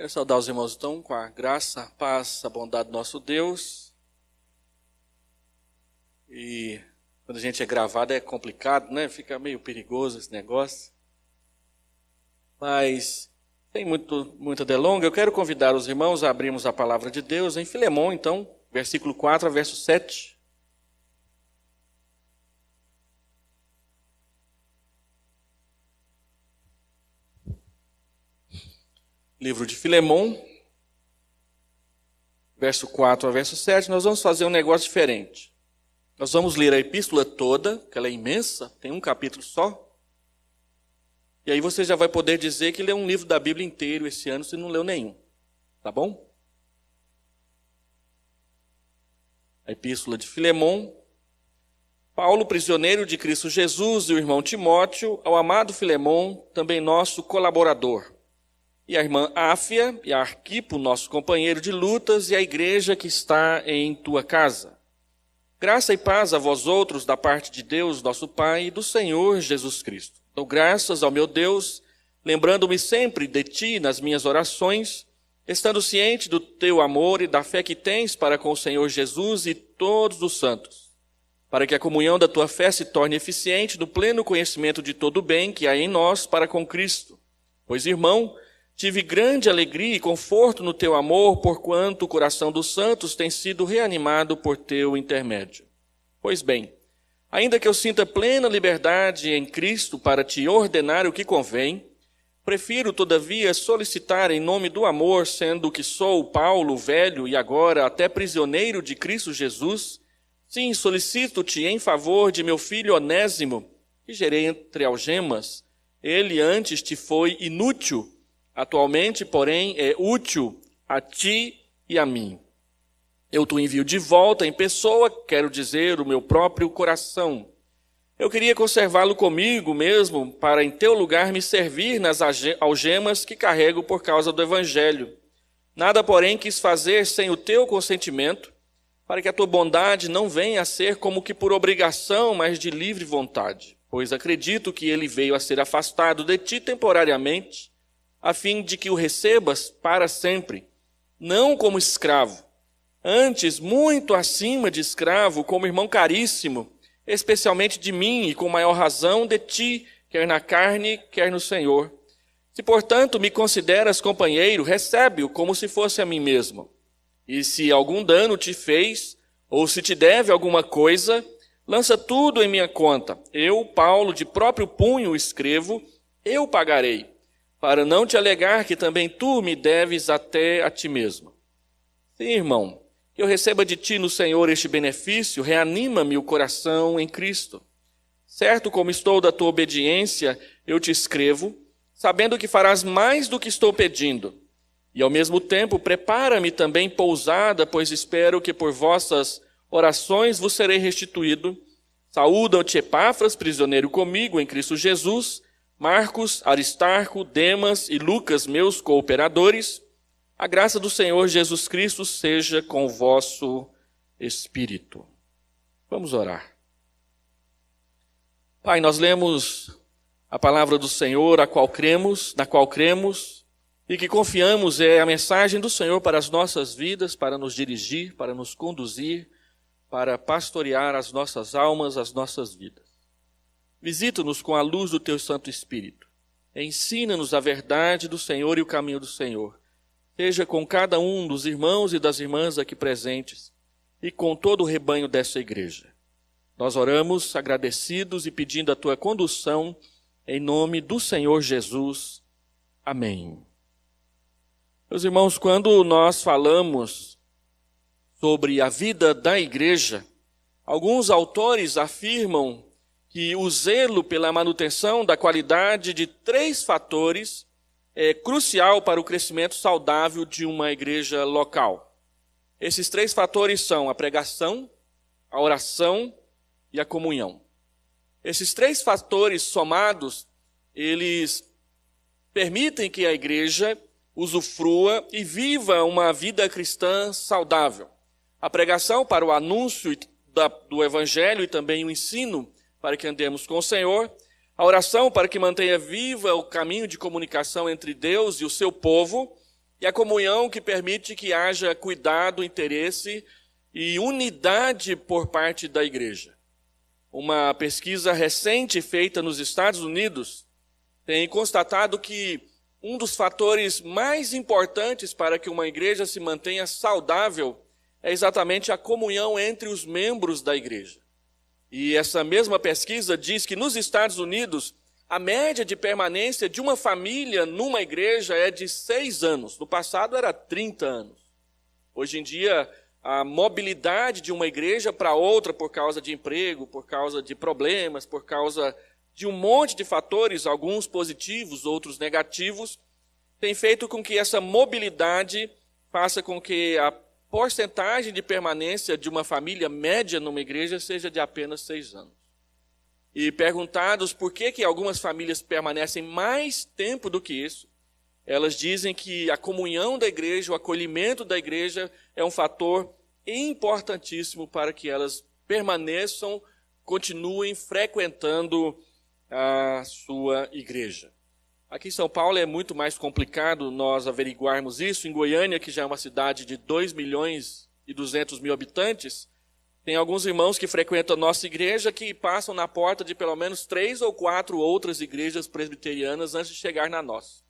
Quero saudar os irmãos então com a graça, a paz, a bondade do nosso Deus. E quando a gente é gravado é complicado, né? Fica meio perigoso esse negócio. Mas sem muita delonga, eu quero convidar os irmãos a abrirmos a palavra de Deus em Filemão, então, versículo 4 a verso 7. Livro de Filemão, verso 4 a verso 7, nós vamos fazer um negócio diferente. Nós vamos ler a epístola toda, que ela é imensa, tem um capítulo só. E aí você já vai poder dizer que leu um livro da Bíblia inteiro esse ano, se não leu nenhum. Tá bom? A epístola de Filemão. Paulo, prisioneiro de Cristo Jesus, e o irmão Timóteo, ao amado Filemão, também nosso colaborador. E a irmã Áfia e a Arquipo, nosso companheiro de lutas, e a igreja que está em tua casa. Graça e paz a vós outros da parte de Deus, nosso Pai, e do Senhor Jesus Cristo. Dou graças ao meu Deus, lembrando-me sempre de ti nas minhas orações, estando ciente do teu amor e da fé que tens para com o Senhor Jesus e todos os santos, para que a comunhão da tua fé se torne eficiente no pleno conhecimento de todo o bem que há em nós para com Cristo. Pois, irmão, tive grande alegria e conforto no teu amor, porquanto o coração dos santos tem sido reanimado por teu intermédio. Pois bem, ainda que eu sinta plena liberdade em Cristo para te ordenar o que convém, prefiro, todavia, solicitar em nome do amor, sendo que sou Paulo, velho e agora até prisioneiro de Cristo Jesus, sim, solicito-te em favor de meu filho Onésimo, que gerei entre algemas. Ele antes te foi inútil, atualmente, porém, é útil a ti e a mim. Eu te envio de volta em pessoa, quero dizer, o meu próprio coração. Eu queria conservá-lo comigo mesmo, para em teu lugar me servir nas algemas que carrego por causa do Evangelho. Nada, porém, quis fazer sem o teu consentimento, para que a tua bondade não venha a ser como que por obrigação, mas de livre vontade. Pois acredito que ele veio a ser afastado de ti temporariamente, a fim de que o recebas para sempre, não como escravo, antes muito acima de escravo, como irmão caríssimo, especialmente de mim e com maior razão de ti, quer na carne, quer no Senhor. Se, portanto, me consideras companheiro, recebe-o como se fosse a mim mesmo. E se algum dano te fez, ou se te deve alguma coisa, lança tudo em minha conta. Eu, Paulo, de próprio punho escrevo, eu pagarei, para não te alegar que também tu me deves até a ti mesmo. Sim, irmão, que eu receba de ti no Senhor este benefício, reanima-me o coração em Cristo. Certo como estou da tua obediência, eu te escrevo, sabendo que farás mais do que estou pedindo. E ao mesmo tempo, prepara-me também pousada, pois espero que por vossas orações vos serei restituído. Saúdam-te Epáfras, prisioneiro comigo em Cristo Jesus, Marcos, Aristarco, Demas e Lucas, meus cooperadores. A graça do Senhor Jesus Cristo seja com o vosso espírito. Vamos orar. Pai, nós lemos a palavra do Senhor, na qual cremos, e que confiamos é a mensagem do Senhor para as nossas vidas, para nos dirigir, para nos conduzir, para pastorear as nossas almas, as nossas vidas. Visita-nos com a luz do teu Santo Espírito. Ensina-nos a verdade do Senhor e o caminho do Senhor. Seja com cada um dos irmãos e das irmãs aqui presentes e com todo o rebanho dessa igreja. Nós oramos agradecidos e pedindo a tua condução em nome do Senhor Jesus. Amém. Meus irmãos, quando nós falamos sobre a vida da igreja, alguns autores afirmam que o zelo pela manutenção da qualidade de 3 fatores é crucial para o crescimento saudável de uma igreja local. Esses 3 fatores são a pregação, a oração e a comunhão. Esses 3 fatores somados, eles permitem que a igreja usufrua e viva uma vida cristã saudável. A pregação para o anúncio do Evangelho e também o ensino para que andemos com o Senhor, a oração para que mantenha viva o caminho de comunicação entre Deus e o seu povo, E a comunhão que permite que haja cuidado, interesse e unidade por parte da igreja. Uma pesquisa recente feita nos Estados Unidos tem constatado que um dos fatores mais importantes para que uma igreja se mantenha saudável é exatamente a comunhão entre os membros da igreja. E essa mesma pesquisa diz que nos Estados Unidos, a média de permanência de uma família numa igreja é de 6 anos. No passado era 30 anos. Hoje em dia, a mobilidade de uma igreja para outra por causa de emprego, por causa de problemas, por causa de um monte de fatores, alguns positivos, outros negativos, tem feito com que essa mobilidade faça com que a porcentagem de permanência de uma família média numa igreja seja de apenas 6 anos. E perguntados por que algumas famílias permanecem mais tempo do que isso, elas dizem que a comunhão da igreja, o acolhimento da igreja é um fator importantíssimo para que elas permaneçam, continuem frequentando a sua igreja. Aqui em São Paulo é muito mais complicado nós averiguarmos isso. Em Goiânia, que já é uma cidade de 2.200.000 habitantes, tem alguns irmãos que frequentam a nossa igreja que passam na porta de pelo menos 3 ou 4 outras igrejas presbiterianas antes de chegar na nossa.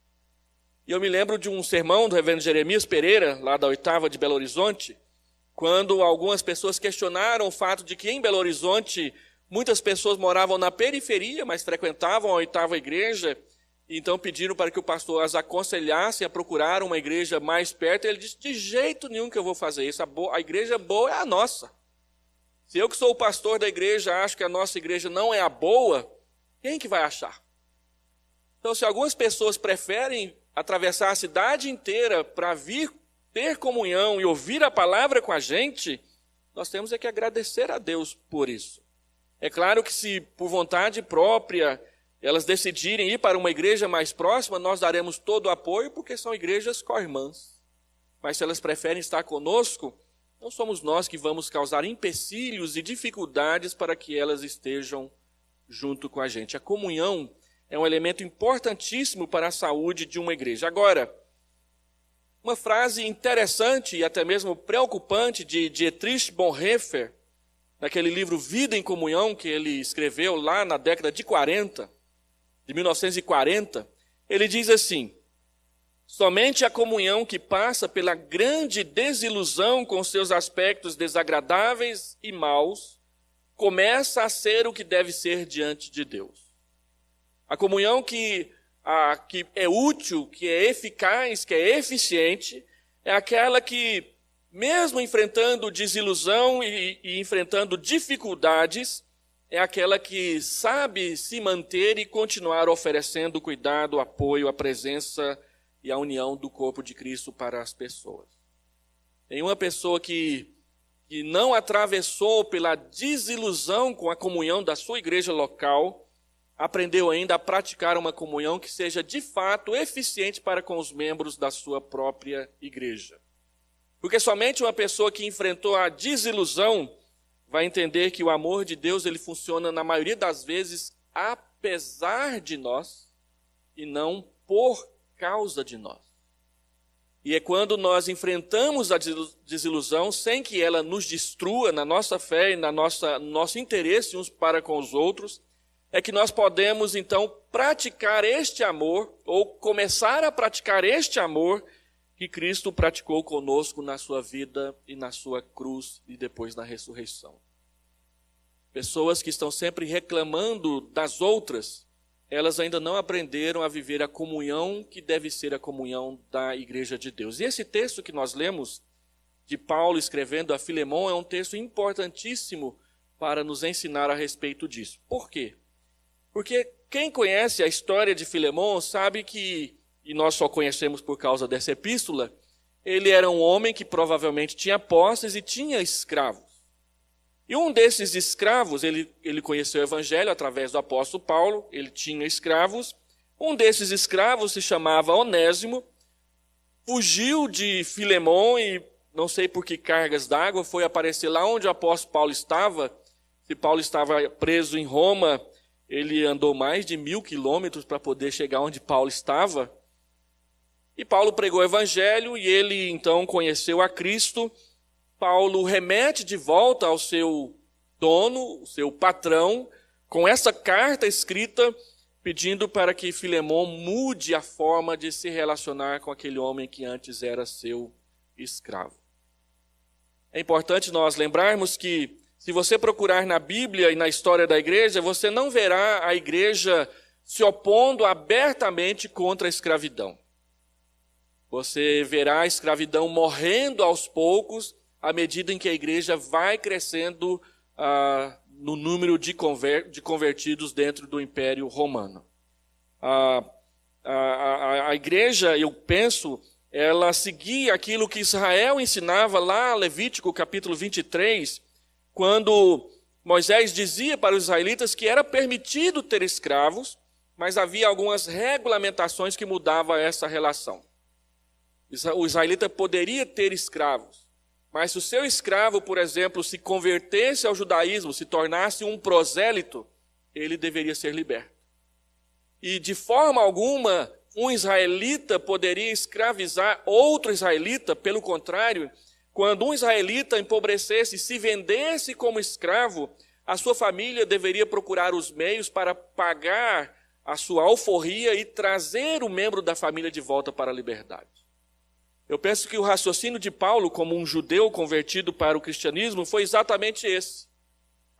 E eu me lembro de um sermão do reverendo Jeremias Pereira, lá da 8ª de Belo Horizonte, quando algumas pessoas questionaram o fato de que em Belo Horizonte muitas pessoas moravam na periferia, mas frequentavam a 8ª igreja, e então pediram para que o pastor as aconselhasse a procurar uma igreja mais perto. Ele disse, de jeito nenhum que eu vou fazer isso, a igreja boa é a nossa. Se eu que sou o pastor da igreja acho que a nossa igreja não é a boa, quem que vai achar? Então, se algumas pessoas preferem atravessar a cidade inteira para vir ter comunhão e ouvir a palavra com a gente, nós temos é que agradecer a Deus por isso. É claro que se por vontade própria elas decidirem ir para uma igreja mais próxima, nós daremos todo o apoio, porque são igrejas co-irmãs. Mas se elas preferem estar conosco, não somos nós que vamos causar empecilhos e dificuldades para que elas estejam junto com a gente. A comunhão é um elemento importantíssimo para a saúde de uma igreja. Agora, uma frase interessante e até mesmo preocupante de Dietrich Bonhoeffer, naquele livro Vida em Comunhão, que ele escreveu lá na década de 1940, ele diz assim, somente a comunhão que passa pela grande desilusão com seus aspectos desagradáveis e maus, começa a ser o que deve ser diante de Deus. A comunhão que é útil, que é eficaz, que é eficiente, é aquela que, mesmo enfrentando desilusão e enfrentando dificuldades, é aquela que sabe se manter e continuar oferecendo cuidado, apoio, a presença e a união do corpo de Cristo para as pessoas. Tem uma pessoa que não atravessou pela desilusão com a comunhão da sua igreja local, aprendeu ainda a praticar uma comunhão que seja de fato eficiente para com os membros da sua própria igreja. Porque somente uma pessoa que enfrentou a desilusão vai entender que o amor de Deus ele funciona na maioria das vezes apesar de nós e não por causa de nós. E é quando nós enfrentamos a desilusão sem que ela nos destrua na nossa fé e no nosso interesse uns para com os outros, é que nós podemos então praticar este amor ou começar a praticar este amor que Cristo praticou conosco na sua vida e na sua cruz e depois na ressurreição. Pessoas que estão sempre reclamando das outras, elas ainda não aprenderam a viver a comunhão que deve ser a comunhão da igreja de Deus. E esse texto que nós lemos, de Paulo escrevendo a Filemon, é um texto importantíssimo para nos ensinar a respeito disso. Por quê? Porque quem conhece a história de Filemon sabe que, e nós só conhecemos por causa dessa epístola, ele era um homem que provavelmente tinha posses e tinha escravos. E um desses escravos, ele conheceu o evangelho através do apóstolo Paulo, ele tinha escravos. Um desses escravos se chamava Onésimo, fugiu de Filemon e não sei por que cargas d'água, foi aparecer lá onde o apóstolo Paulo estava. Se Paulo estava preso em Roma, ele andou mais de 1.000 quilômetros para poder chegar onde Paulo estava. E Paulo pregou o evangelho e ele então conheceu a Cristo. Paulo remete de volta ao seu dono, o seu patrão, com essa carta escrita pedindo para que Filemon mude a forma de se relacionar com aquele homem que antes era seu escravo. É importante nós lembrarmos que, se você procurar na Bíblia e na história da igreja, você não verá a igreja se opondo abertamente contra a escravidão. Você verá a escravidão morrendo aos poucos, à medida em que a igreja vai crescendo no número de convertidos dentro do Império Romano. A igreja, eu penso, ela seguia aquilo que Israel ensinava lá, Levítico capítulo 23, quando Moisés dizia para os israelitas que era permitido ter escravos, mas havia algumas regulamentações que mudavam essa relação. O israelita poderia ter escravos, mas se o seu escravo, por exemplo, se convertesse ao judaísmo, se tornasse um prosélito, ele deveria ser liberto. E de forma alguma, um israelita poderia escravizar outro israelita. Pelo contrário, quando um israelita empobrecesse e se vendesse como escravo, a sua família deveria procurar os meios para pagar a sua alforria e trazer o membro da família de volta para a liberdade. Eu penso que o raciocínio de Paulo, como um judeu convertido para o cristianismo, foi exatamente esse.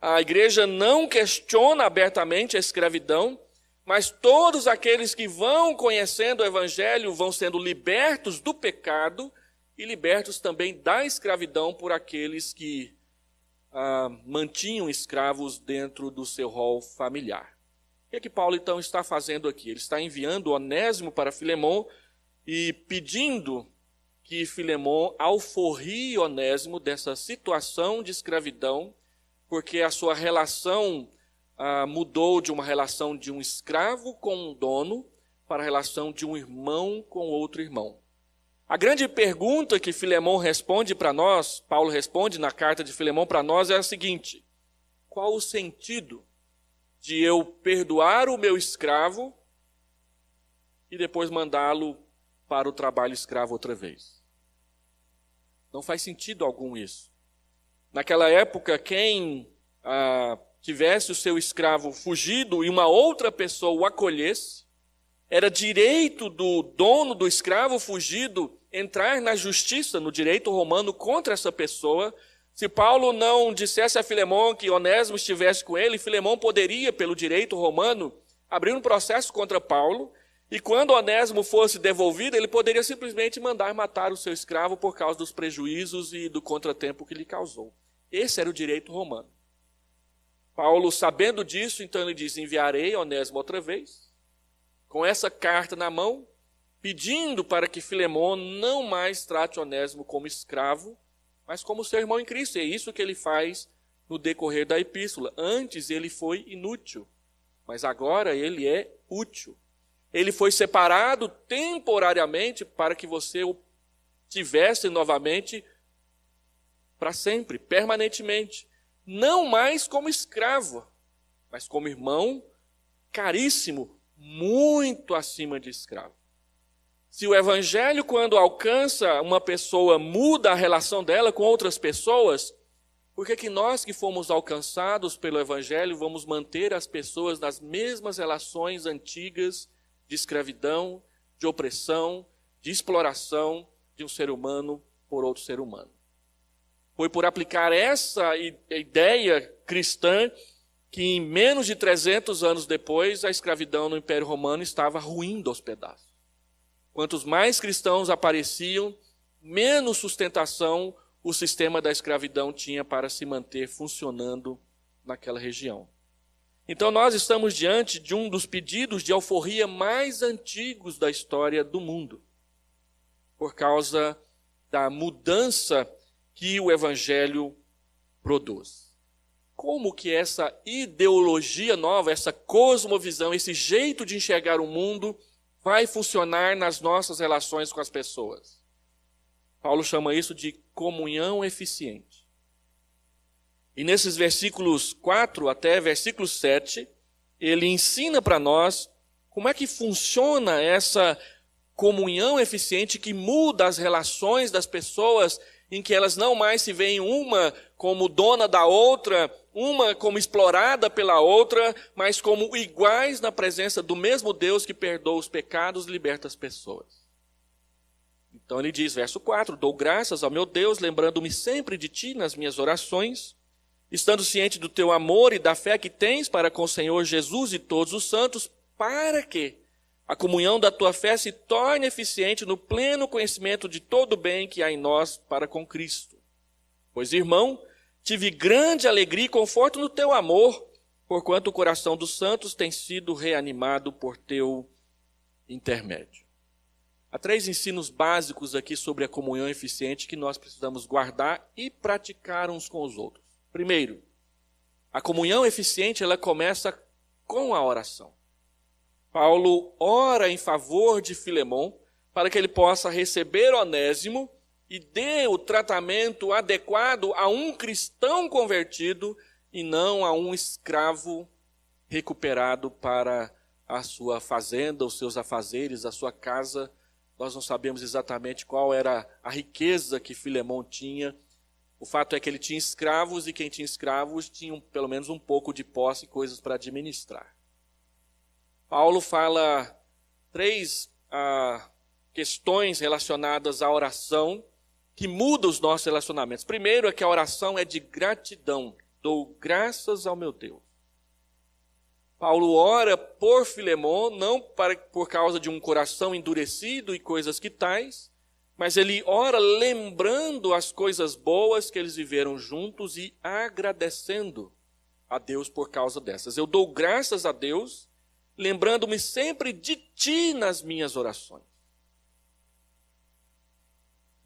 A igreja não questiona abertamente a escravidão, mas todos aqueles que vão conhecendo o evangelho vão sendo libertos do pecado e libertos também da escravidão por aqueles que mantinham escravos dentro do seu rol familiar. O que é que Paulo então está fazendo aqui? Ele está enviando Onésimo para Filemon e pedindo que Filemon alforrie Onésimo dessa situação de escravidão, porque a sua relação mudou de uma relação de um escravo com um dono para a relação de um irmão com outro irmão. A grande pergunta que Filemon responde para nós, Paulo responde na carta de Filemon para nós, é a seguinte: qual o sentido de eu perdoar o meu escravo e depois mandá-lo para o trabalho escravo outra vez? Não faz sentido algum isso. Naquela época, quem tivesse o seu escravo fugido e uma outra pessoa o acolhesse, era direito do dono do escravo fugido entrar na justiça, no direito romano, contra essa pessoa. Se Paulo não dissesse a Filemon que Onésimo estivesse com ele, Filemon poderia, pelo direito romano, abrir um processo contra Paulo, e quando Onésimo fosse devolvido, ele poderia simplesmente mandar matar o seu escravo por causa dos prejuízos e do contratempo que lhe causou. Esse era o direito romano. Paulo, sabendo disso, então ele diz: enviarei Onésimo outra vez, com essa carta na mão, pedindo para que Filemon não mais trate Onésimo como escravo, mas como seu irmão em Cristo. E é isso que ele faz no decorrer da epístola. Antes ele foi inútil, mas agora ele é útil. Ele foi separado temporariamente para que você o tivesse novamente para sempre, permanentemente. Não mais como escravo, mas como irmão caríssimo, muito acima de escravo. Se o evangelho, quando alcança uma pessoa, muda a relação dela com outras pessoas, por que nós que fomos alcançados pelo evangelho vamos manter as pessoas nas mesmas relações antigas de escravidão, de opressão, de exploração de um ser humano por outro ser humano? Foi por aplicar essa ideia cristã que em menos de 300 anos depois a escravidão no Império Romano estava ruindo aos pedaços. Quantos mais cristãos apareciam, menos sustentação o sistema da escravidão tinha para se manter funcionando naquela região. Então nós estamos diante de um dos pedidos de alforria mais antigos da história do mundo, por causa da mudança que o evangelho produz. Como que essa ideologia nova, essa cosmovisão, esse jeito de enxergar o mundo vai funcionar nas nossas relações com as pessoas? Paulo chama isso de comunhão eficiente. E nesses versículos 4 até versículo 7, ele ensina para nós como é que funciona essa comunhão eficiente que muda as relações das pessoas, em que elas não mais se veem uma como dona da outra, uma como explorada pela outra, mas como iguais na presença do mesmo Deus que perdoa os pecados e liberta as pessoas. Então ele diz, verso 4, dou graças ao meu Deus, lembrando-me sempre de ti nas minhas orações, estando ciente do teu amor e da fé que tens para com o Senhor Jesus e todos os santos, para que a comunhão da tua fé se torne eficiente no pleno conhecimento de todo o bem que há em nós para com Cristo. Pois, irmão, tive grande alegria e conforto no teu amor, porquanto o coração dos santos tem sido reanimado por teu intermédio. Há 3 ensinos básicos aqui sobre a comunhão eficiente que nós precisamos guardar e praticar uns com os outros. Primeiro, a comunhão eficiente ela começa com a oração. Paulo ora em favor de Filemon para que ele possa receber Onésimo e dê o tratamento adequado a um cristão convertido e não a um escravo recuperado para a sua fazenda, os seus afazeres, a sua casa. Nós não sabemos exatamente qual era a riqueza que Filemon tinha. O fato é que ele tinha escravos e quem tinha escravos tinha pelo menos um pouco de posse e coisas para administrar. Paulo fala 3 questões relacionadas à oração que mudam os nossos relacionamentos. Primeiro é que a oração é de gratidão. Dou graças ao meu Deus. Paulo ora por Filemon, não por causa de um coração endurecido e coisas que tais, mas ele ora lembrando as coisas boas que eles viveram juntos e agradecendo a Deus por causa dessas. Eu dou graças a Deus, lembrando-me sempre de ti nas minhas orações.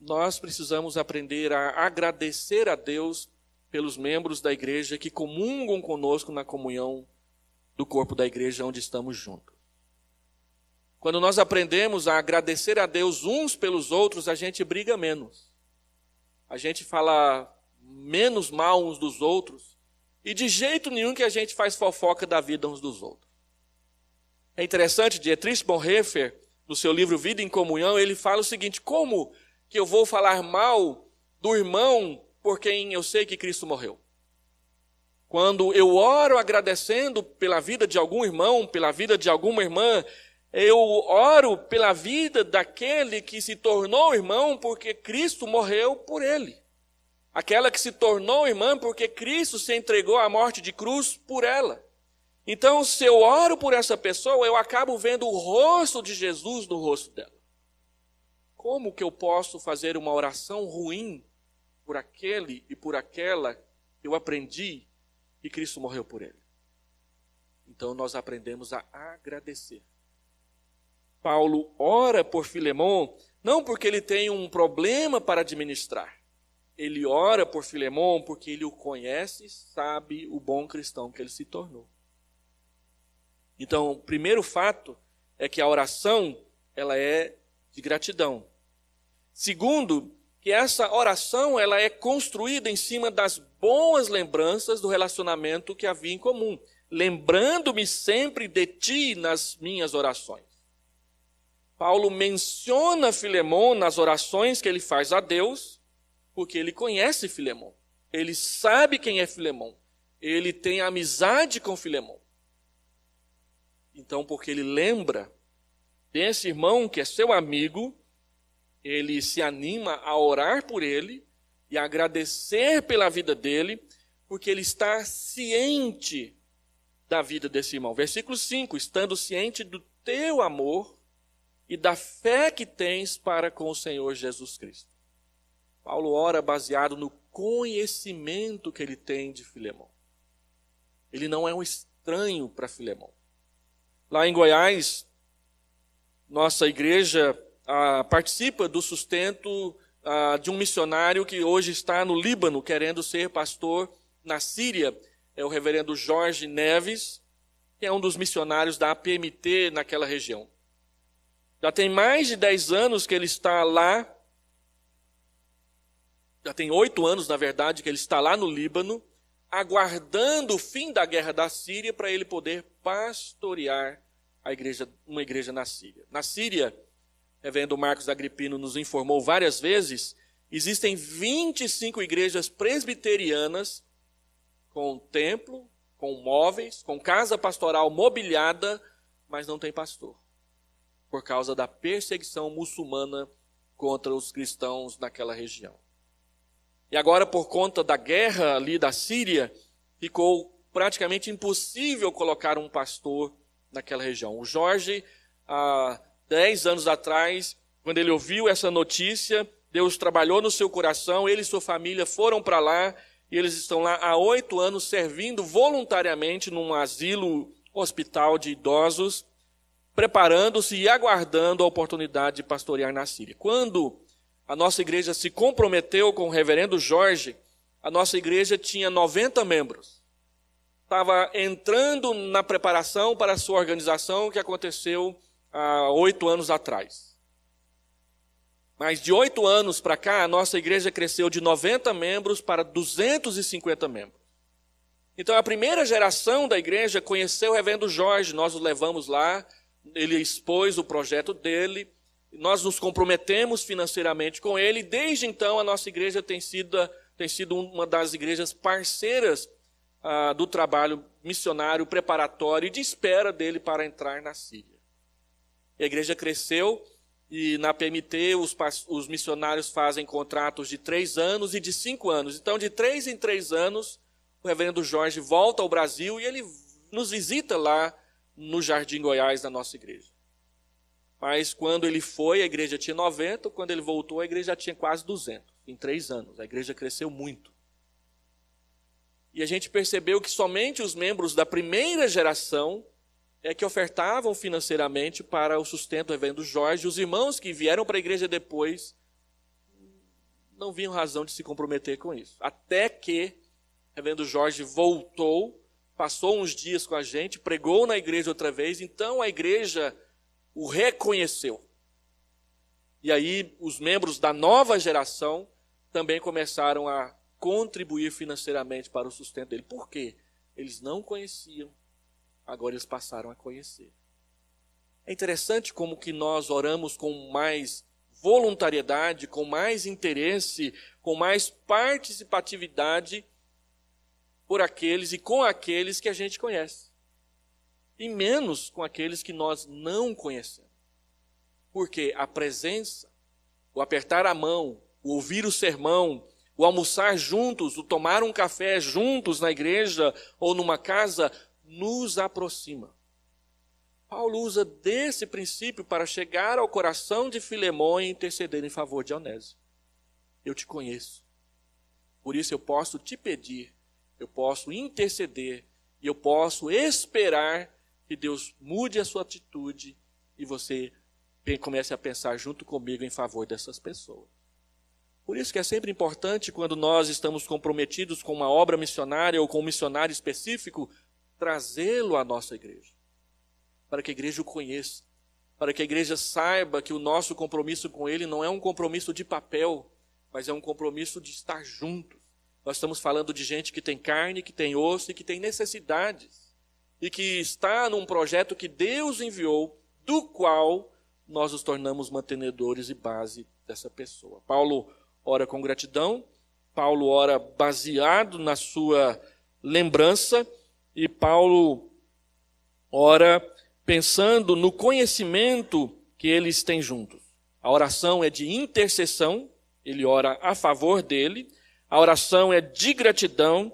Nós precisamos aprender a agradecer a Deus pelos membros da igreja que comungam conosco na comunhão do corpo da igreja onde estamos juntos. Quando nós aprendemos a agradecer a Deus uns pelos outros, a gente briga menos. A gente fala menos mal uns dos outros e de jeito nenhum que a gente faz fofoca da vida uns dos outros. É interessante, Dietrich Bonhoeffer, no seu livro Vida em Comunhão, ele fala o seguinte: como que eu vou falar mal do irmão por quem eu sei que Cristo morreu? Quando eu oro agradecendo pela vida de algum irmão, pela vida de alguma irmã, eu oro pela vida daquele que se tornou irmão porque Cristo morreu por ele. Aquela que se tornou irmã porque Cristo se entregou à morte de cruz por ela. Então, se eu oro por essa pessoa, eu acabo vendo o rosto de Jesus no rosto dela. Como que eu posso fazer uma oração ruim por aquele e por aquela que eu aprendi que Cristo morreu por ele? Então, nós aprendemos a agradecer. Paulo ora por Filemon, não porque ele tem um problema para administrar. Ele ora por Filemon porque ele o conhece e sabe o bom cristão que ele se tornou. Então, o primeiro fato é que a oração, ela é de gratidão. Segundo, que essa oração, ela é construída em cima das boas lembranças do relacionamento que havia em comum. Lembrando-me sempre de ti nas minhas orações. Paulo menciona Filemon nas orações que ele faz a Deus, porque ele conhece Filemon. Ele sabe quem é Filemon. Ele tem amizade com Filemon. Então, porque ele lembra desse irmão que é seu amigo, ele se anima a orar por ele e a agradecer pela vida dele, porque ele está ciente da vida desse irmão. Versículo 5, estando ciente do teu amor e da fé que tens para com o Senhor Jesus Cristo. Paulo ora baseado no conhecimento que ele tem de Filemon. Ele não é um estranho para Filemon. Lá em Goiás, nossa igreja participa do sustento de um missionário que hoje está no Líbano, querendo ser pastor na Síria. É o reverendo Jorge Neves, que é um dos missionários da APMT naquela região. Já tem mais de 10 anos que ele está lá, já tem 8 anos, na verdade, que ele está lá no Líbano, aguardando o fim da guerra da Síria para ele poder pastorear uma igreja na Síria. Na Síria, reverendo Marcos Agripino nos informou várias vezes, existem 25 igrejas presbiterianas com templo, com móveis, com casa pastoral mobiliada, mas não tem pastor, por causa da perseguição muçulmana contra os cristãos naquela região. E agora, por conta da guerra ali da Síria, ficou praticamente impossível colocar um pastor naquela região. O Jorge, há 10 anos atrás, quando ele ouviu essa notícia, Deus trabalhou no seu coração, ele e sua família foram para lá, e eles estão lá há 8 anos servindo voluntariamente num asilo hospital de idosos, preparando-se e aguardando a oportunidade de pastorear na Síria. Quando a nossa igreja se comprometeu com o reverendo Jorge, a nossa igreja tinha 90 membros. Estava entrando na preparação para a sua organização, que aconteceu há 8 anos atrás. Mas de 8 anos para cá, a nossa igreja cresceu de 90 membros para 250 membros. Então a primeira geração da igreja conheceu o reverendo Jorge, nós o levamos lá, ele expôs o projeto dele, nós nos comprometemos financeiramente com ele, e desde então a nossa igreja tem sido uma das igrejas parceiras do trabalho missionário, preparatório e de espera dele para entrar na Síria. E a igreja cresceu, e na PMT os missionários fazem contratos de 3 anos e de 5 anos. Então, de 3 em 3 anos, o reverendo Jorge volta ao Brasil e ele nos visita lá no Jardim Goiás, da nossa igreja. Mas quando ele foi, a igreja tinha 90, quando ele voltou, a igreja já tinha quase 200, em 3 anos. A igreja cresceu muito. E a gente percebeu que somente os membros da primeira geração é que ofertavam financeiramente para o sustento do reverendo Jorge. Os irmãos que vieram para a igreja depois não viam razão de se comprometer com isso. Até que o reverendo Jorge voltou, passou uns dias com a gente, pregou na igreja outra vez, então a igreja o reconheceu. E aí os membros da nova geração também começaram a contribuir financeiramente para o sustento dele. Por quê? Eles não conheciam, agora eles passaram a conhecer. É interessante como que nós oramos com mais voluntariedade, com mais interesse, com mais participatividade por aqueles e com aqueles que a gente conhece. E menos com aqueles que nós não conhecemos. Porque a presença, o apertar a mão, o ouvir o sermão, o almoçar juntos, o tomar um café juntos na igreja ou numa casa, nos aproxima. Paulo usa desse princípio para chegar ao coração de Filemão e interceder em favor de Onésimo. Eu te conheço. Por isso eu posso te pedir, eu posso interceder e eu posso esperar que Deus mude a sua atitude e você comece a pensar junto comigo em favor dessas pessoas. Por isso que é sempre importante, quando nós estamos comprometidos com uma obra missionária ou com um missionário específico, trazê-lo à nossa igreja, para que a igreja o conheça, para que a igreja saiba que o nosso compromisso com ele não é um compromisso de papel, mas é um compromisso de estar juntos. Nós estamos falando de gente que tem carne, que tem osso e que tem necessidades, e que está num projeto que Deus enviou, do qual nós nos tornamos mantenedores e base dessa pessoa. Paulo ora com gratidão, Paulo ora baseado na sua lembrança, e Paulo ora pensando no conhecimento que eles têm juntos. A oração é de intercessão, ele ora a favor dele. A oração é de gratidão.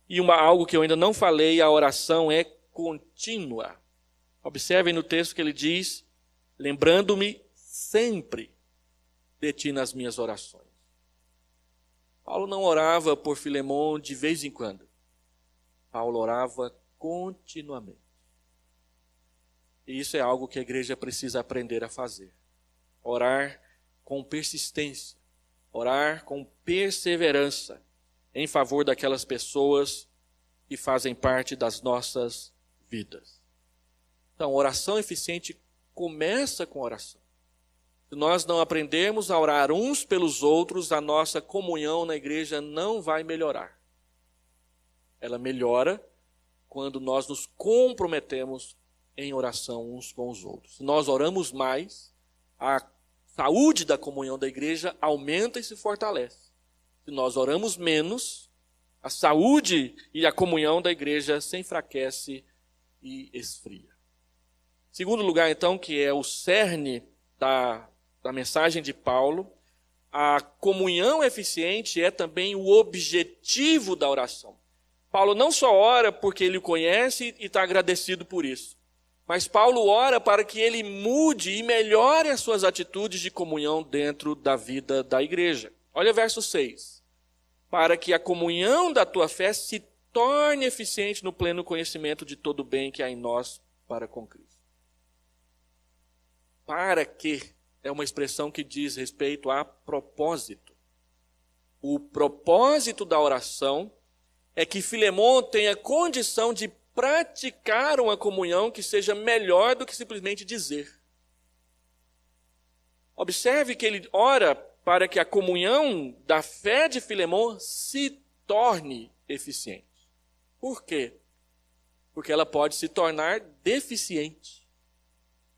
E algo que eu ainda não falei, a oração é contínua. Observem no texto que ele diz, lembrando-me sempre de ti nas minhas orações. Paulo não orava por Filemão de vez em quando. Paulo orava continuamente. E isso é algo que a igreja precisa aprender a fazer. Orar com persistência, orar com perseverança em favor daquelas pessoas que fazem parte das nossas vidas. Então, oração eficiente começa com oração. Se nós não aprendermos a orar uns pelos outros, a nossa comunhão na igreja não vai melhorar. Ela melhora quando nós nos comprometemos em oração uns com os outros. Se nós oramos mais, a saúde da comunhão da igreja aumenta e se fortalece. Se nós oramos menos, a saúde e a comunhão da igreja se enfraquece e esfria. Segundo lugar, então, que é o cerne da mensagem de Paulo, a comunhão eficiente é também o objetivo da oração. Paulo não só ora porque ele o conhece e está agradecido por isso, mas Paulo ora para que ele mude e melhore as suas atitudes de comunhão dentro da vida da igreja. Olha o verso 6. Para que a comunhão da tua fé se torne eficiente no pleno conhecimento de todo o bem que há em nós para com Cristo. Para que é uma expressão que diz respeito a propósito. O propósito da oração é que Filemon tenha condição de praticar uma comunhão que seja melhor do que simplesmente dizer. Observe que ele ora para que a comunhão da fé de Filemon se torne eficiente. Por quê? Porque ela pode se tornar deficiente.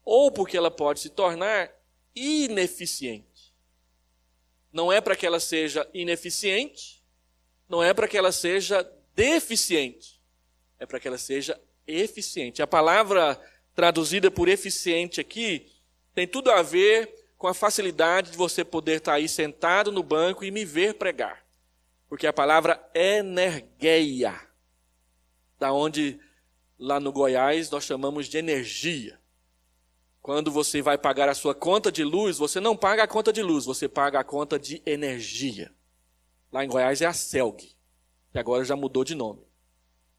Ou porque ela pode se tornar ineficiente. Não é para que ela seja ineficiente, não é para que ela seja deficiente, é para que ela seja eficiente. A palavra traduzida por eficiente aqui tem tudo a ver com a facilidade de você poder estar aí sentado no banco e me ver pregar. Porque a palavra energeia, da onde lá no Goiás nós chamamos de energia. Quando você vai pagar a sua conta de luz, você não paga a conta de luz, você paga a conta de energia. Lá em Goiás é a CELG, que agora já mudou de nome.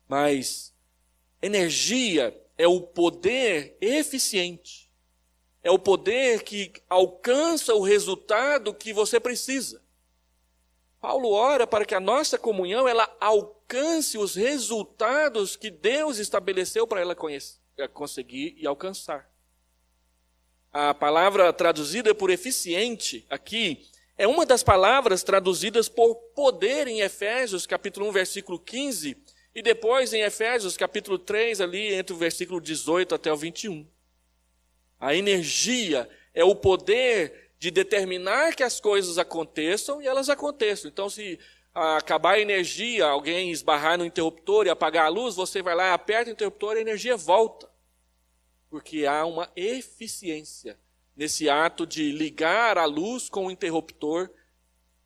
Mas energia é o poder eficiente. É o poder que alcança o resultado que você precisa. Paulo ora para que a nossa comunhão ela alcance os resultados que Deus estabeleceu para ela conseguir e alcançar. A palavra traduzida por eficiente aqui é uma das palavras traduzidas por poder em Efésios, capítulo 1, versículo 15, e depois em Efésios, capítulo 3, ali entre o versículo 18 até o 21. A energia é o poder de determinar que as coisas aconteçam e elas aconteçam. Então, se acabar a energia, alguém esbarrar no interruptor e apagar a luz, você vai lá, aperta o interruptor e a energia volta. Porque há uma eficiência nesse ato de ligar a luz com o interruptor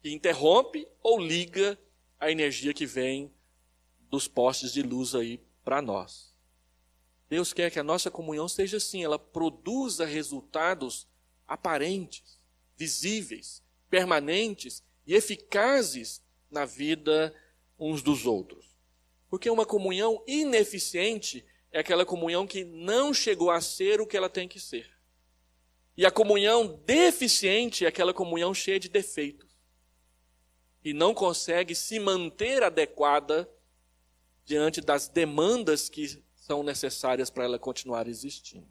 que interrompe ou liga a energia que vem dos postes de luz aí para nós. Deus quer que a nossa comunhão seja assim, ela produza resultados aparentes, visíveis, permanentes e eficazes na vida uns dos outros. Porque uma comunhão ineficiente é aquela comunhão que não chegou a ser o que ela tem que ser. E a comunhão deficiente é aquela comunhão cheia de defeitos. E não consegue se manter adequada diante das demandas que são necessárias para ela continuar existindo.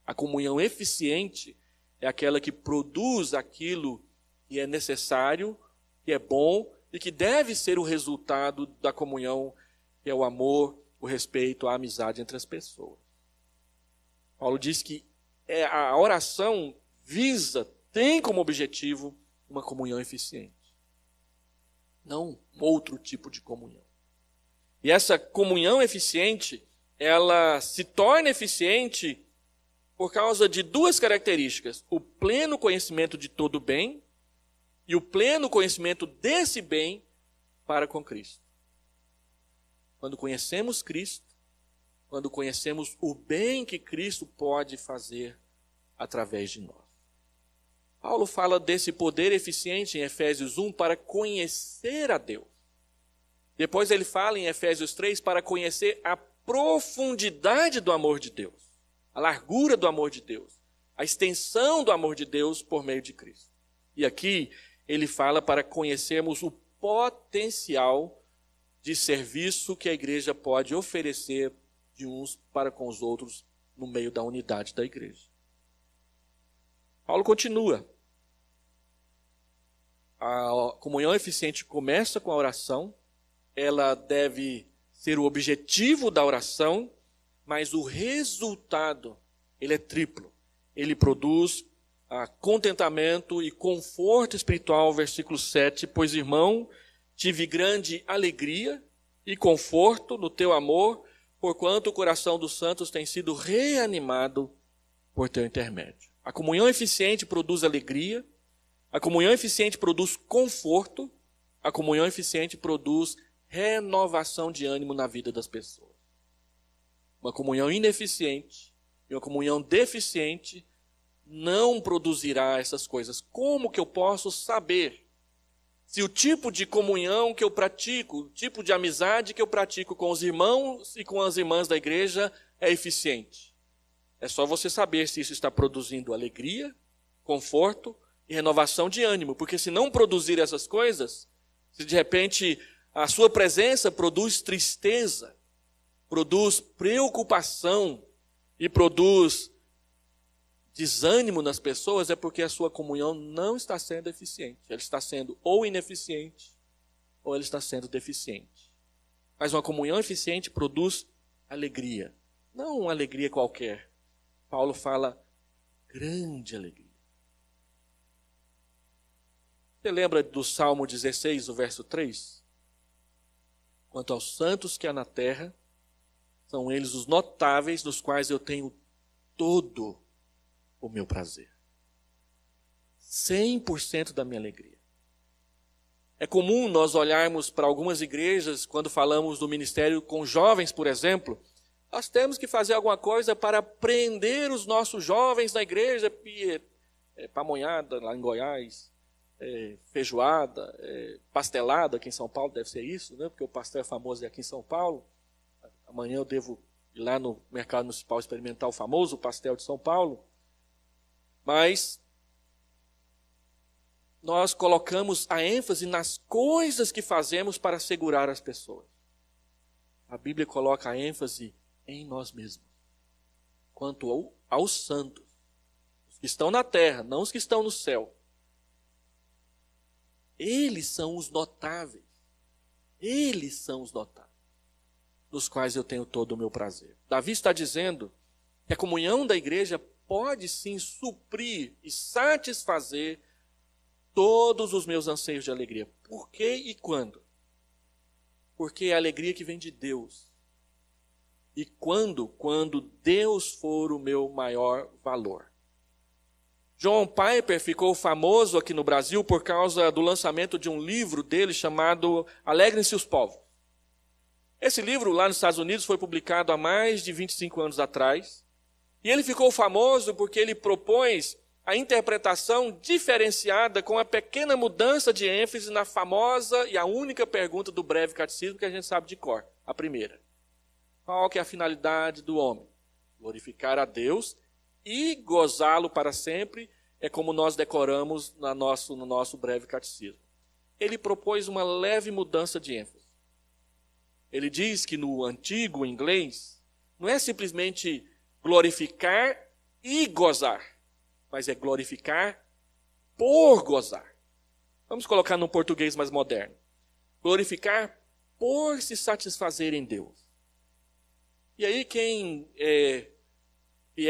A comunhão eficiente é aquela que produz aquilo que é necessário, que é bom e que deve ser o resultado da comunhão, que é o amor, o respeito, a amizade entre as pessoas. Paulo diz que a oração tem como objetivo uma comunhão eficiente. Não outro tipo de comunhão. E essa comunhão eficiente, ela se torna eficiente por causa de duas características. O pleno conhecimento de todo o bem e o pleno conhecimento desse bem para com Cristo. Quando conhecemos Cristo, quando conhecemos o bem que Cristo pode fazer através de nós. Paulo fala desse poder eficiente em Efésios 1 para conhecer a Deus. Depois ele fala em Efésios 3 para conhecer a profundidade do amor de Deus, a largura do amor de Deus, a extensão do amor de Deus por meio de Cristo. E aqui ele fala para conhecermos o potencial de serviço que a igreja pode oferecer de uns para com os outros no meio da unidade da igreja. Paulo continua. A comunhão eficiente começa com a oração, ela deve ser o objetivo da oração, mas o resultado, ele é triplo. Ele produz a contentamento e conforto espiritual, versículo 7, pois, irmão, tive grande alegria e conforto no teu amor, porquanto o coração dos santos tem sido reanimado por teu intermédio. A comunhão eficiente produz alegria, a comunhão eficiente produz conforto, a comunhão eficiente produz renovação de ânimo na vida das pessoas. Uma comunhão ineficiente e uma comunhão deficiente não produzirá essas coisas. Como que eu posso saber se o tipo de comunhão que eu pratico, o tipo de amizade que eu pratico com os irmãos e com as irmãs da igreja é eficiente? É só você saber se isso está produzindo alegria, conforto e renovação de ânimo. Porque se não produzir essas coisas, se de repente a sua presença produz tristeza, produz preocupação e produz desânimo nas pessoas, é porque a sua comunhão não está sendo eficiente. Ela está sendo ou ineficiente, ou ela está sendo deficiente. Mas uma comunhão eficiente produz alegria. Não uma alegria qualquer. Paulo fala grande alegria. Você lembra do Salmo 16, o verso 3? Quanto aos santos que há na terra, são eles os notáveis, dos quais eu tenho todo o meu prazer. 100% da minha alegria. É comum nós olharmos para algumas igrejas, quando falamos do ministério com jovens, por exemplo, nós temos que fazer alguma coisa para prender os nossos jovens na igreja, pamonhada lá em Goiás, feijoada, pastelada aqui em São Paulo, deve ser isso, né? Porque o pastel é famoso aqui em São Paulo. Amanhã eu devo ir lá no mercado municipal experimentar o famoso pastel de São Paulo. Mas nós colocamos a ênfase nas coisas que fazemos para segurar as pessoas. A Bíblia coloca a ênfase em nós mesmos. Quanto aos santos, os que estão na terra, não os que estão no céu. Eles são os notáveis. Eles são os notáveis, dos quais eu tenho todo o meu prazer. Davi está dizendo que a comunhão da igreja pode sim suprir e satisfazer todos os meus anseios de alegria. Por quê e quando? Porque é a alegria que vem de Deus. E quando? Quando Deus for o meu maior valor. John Piper ficou famoso aqui no Brasil por causa do lançamento de um livro dele chamado Alegrem-se os Povos. Esse livro lá nos Estados Unidos foi publicado há mais de 25 anos atrás. E ele ficou famoso porque ele propôs a interpretação diferenciada com a pequena mudança de ênfase na famosa e a única pergunta do breve catecismo que a gente sabe de cor, a primeira. Qual que é a finalidade do homem? Glorificar a Deus e gozá-lo para sempre, é como nós decoramos no nosso breve catecismo. Ele propôs uma leve mudança de ênfase. Ele diz que no antigo inglês, não é simplesmente glorificar e gozar, mas é glorificar por gozar. Vamos colocar no português mais moderno. Glorificar por se satisfazer em Deus. E aí quem é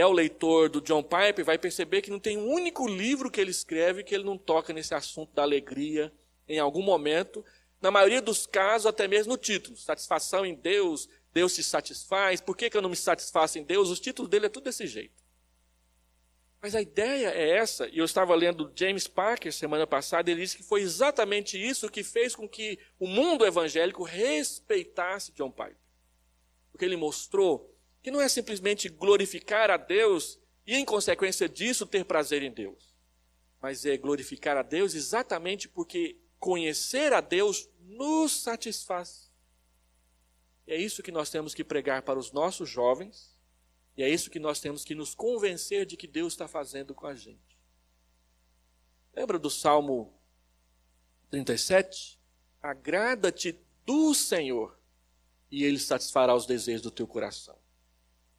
o leitor do John Piper vai perceber que não tem um único livro que ele escreve que ele não toca nesse assunto da alegria em algum momento. Na maioria dos casos, até mesmo no título. Satisfação em Deus, Deus se satisfaz. Por que eu não me satisfaço em Deus? Os títulos dele é tudo desse jeito. Mas a ideia é essa, e eu estava lendo James Parker semana passada, ele disse que foi exatamente isso que fez com que o mundo evangélico respeitasse John Piper. Porque ele mostrou que não é simplesmente glorificar a Deus e, em consequência disso, ter prazer em Deus. Mas é glorificar a Deus exatamente porque conhecer a Deus nos satisfaz. E é isso que nós temos que pregar para os nossos jovens, e é isso que nós temos que nos convencer de que Deus está fazendo com a gente. Lembra do Salmo 37? Agrada-te do Senhor, e Ele satisfará os desejos do teu coração.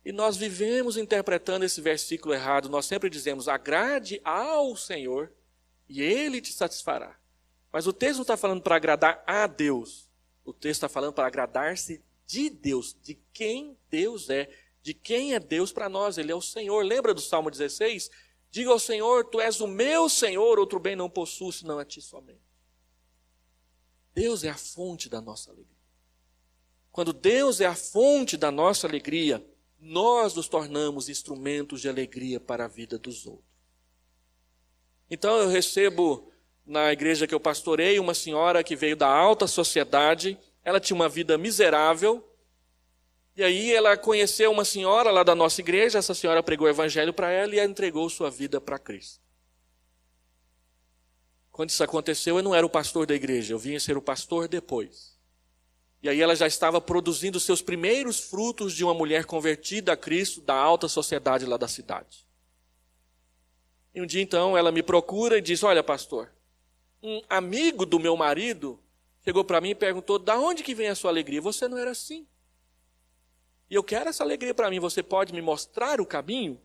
E nós vivemos interpretando esse versículo errado. Nós sempre dizemos, agrade ao Senhor, e Ele te satisfará. Mas o texto não está falando para agradar a Deus. O texto está falando para agradar-se de Deus, de quem Deus é, de quem é Deus para nós. Ele é o Senhor. Lembra do Salmo 16? Diga ao Senhor, tu és o meu Senhor, outro bem não possuo, senão a ti somente. Deus é a fonte da nossa alegria. Quando Deus é a fonte da nossa alegria, nós nos tornamos instrumentos de alegria para a vida dos outros. Então eu recebo na igreja que eu pastorei uma senhora que veio da alta sociedade, ela tinha uma vida miserável, e aí ela conheceu uma senhora lá da nossa igreja, essa senhora pregou o evangelho para ela e ela entregou sua vida para Cristo. Quando isso aconteceu, eu não era o pastor da igreja, eu vinha ser o pastor depois. E aí ela já estava produzindo seus primeiros frutos de uma mulher convertida a Cristo da alta sociedade lá da cidade. E um dia então ela me procura e diz, olha pastor, um amigo do meu marido chegou para mim e perguntou, da onde que vem a sua alegria? Você não era assim. E eu quero essa alegria para mim, você pode me mostrar o caminho?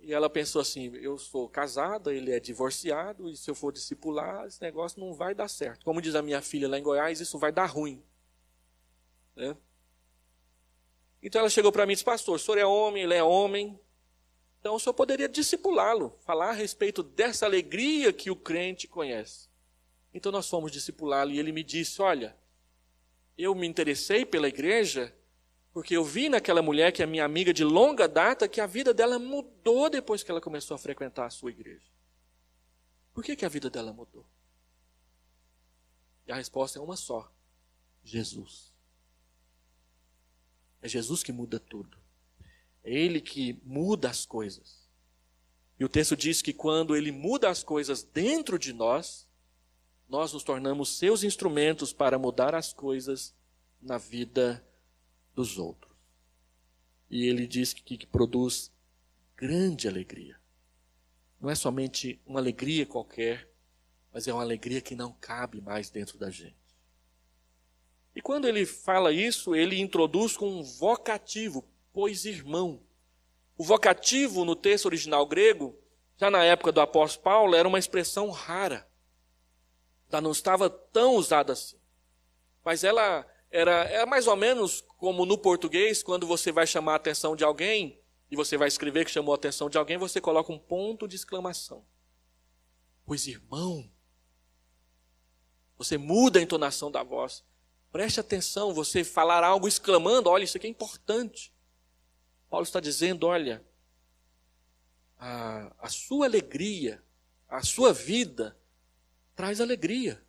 E ela pensou assim, eu sou casada, ele é divorciado, e se eu for discipular, esse negócio não vai dar certo. Como diz a minha filha lá em Goiás, isso vai dar ruim. Né? Então ela chegou para mim e disse, pastor, o senhor é homem, ele é homem, então o senhor poderia discipulá-lo, falar a respeito dessa alegria que o crente conhece. Então nós fomos discipulá-lo e ele me disse, olha, eu me interessei pela igreja porque eu vi naquela mulher que é minha amiga de longa data que a vida dela mudou depois que ela começou a frequentar a sua igreja. Por que a vida dela mudou? E a resposta é uma só. Jesus. É Jesus que muda tudo. É Ele que muda as coisas. E o texto diz que quando Ele muda as coisas dentro de nós, nós nos tornamos seus instrumentos para mudar as coisas na vida dos outros. E ele diz que produz grande alegria. Não é somente uma alegria qualquer, mas é uma alegria que não cabe mais dentro da gente. E quando ele fala isso, ele introduz com um vocativo, pois irmão. O vocativo no texto original grego, já na época do apóstolo Paulo, era uma expressão rara. Já não estava tão usada assim. Mas ela era mais ou menos como no português, quando você vai chamar a atenção de alguém, e você vai escrever que chamou a atenção de alguém, você coloca um ponto de exclamação. Pois irmão, você muda a entonação da voz. Preste atenção, você falar algo exclamando, olha, isso aqui é importante. Paulo está dizendo, olha, a sua alegria, a sua vida, traz alegria.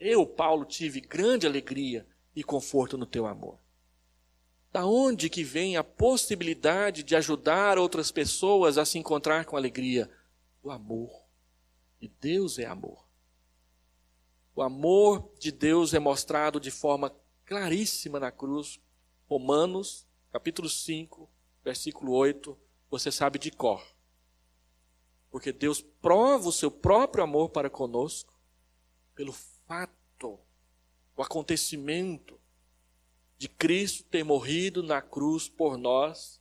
Eu, Paulo, tive grande alegria e conforto no teu amor. Da onde que vem a possibilidade de ajudar outras pessoas a se encontrar com alegria? Do amor. E Deus é amor. O amor de Deus é mostrado de forma claríssima na cruz. Romanos, capítulo 5, versículo 8, você sabe de cor. Porque Deus prova o seu próprio amor para conosco pelo fato, o acontecimento de Cristo ter morrido na cruz por nós,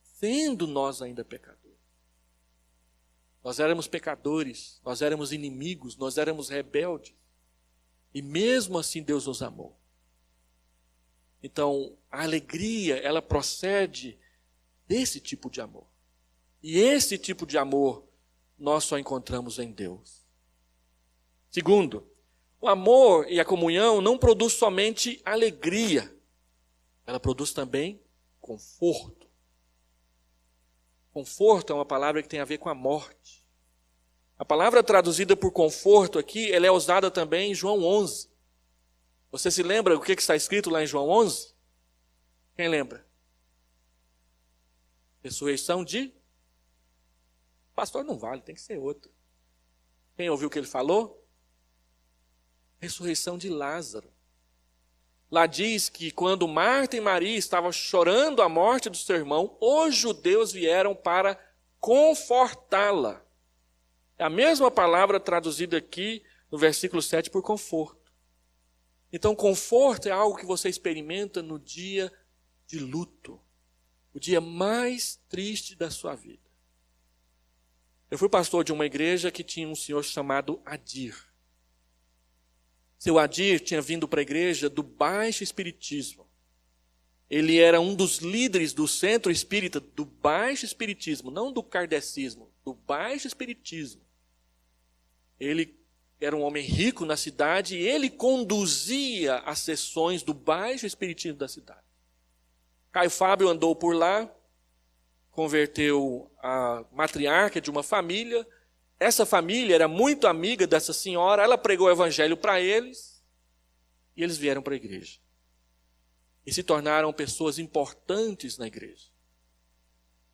sendo nós ainda pecadores. Nós éramos pecadores, nós éramos inimigos, nós éramos rebeldes. E mesmo assim Deus nos amou. Então, a alegria, ela procede desse tipo de amor. E esse tipo de amor nós só encontramos em Deus. Segundo, o amor e a comunhão não produz somente alegria. Ela produz também conforto. Conforto é uma palavra que tem a ver com a morte. A palavra traduzida por conforto aqui, ela é usada também em João 11. Você se lembra o que está escrito lá em João 11? Quem lembra? Ressurreição de... Pastor, não vale, tem que ser outro. Quem ouviu o que ele falou? Ressurreição de Lázaro. Lá diz que quando Marta e Maria estavam chorando a morte do seu irmão, os judeus vieram para confortá-la. É a mesma palavra traduzida aqui no versículo 7 por conforto. Então, conforto é algo que você experimenta no dia de luto, o dia mais triste da sua vida. Eu fui pastor de uma igreja que tinha um senhor chamado Adir. Seu Adir tinha vindo para a igreja do baixo espiritismo. ele era um dos líderes do centro espírita, do baixo espiritismo, não do kardecismo, do baixo espiritismo. Ele era um homem rico na cidade e ele conduzia as sessões do baixo espiritismo da cidade. Caio Fábio andou por lá, converteu a matriarca de uma família. Essa família era muito amiga dessa senhora, ela pregou o evangelho para eles e eles vieram para a igreja. E se tornaram pessoas importantes na igreja.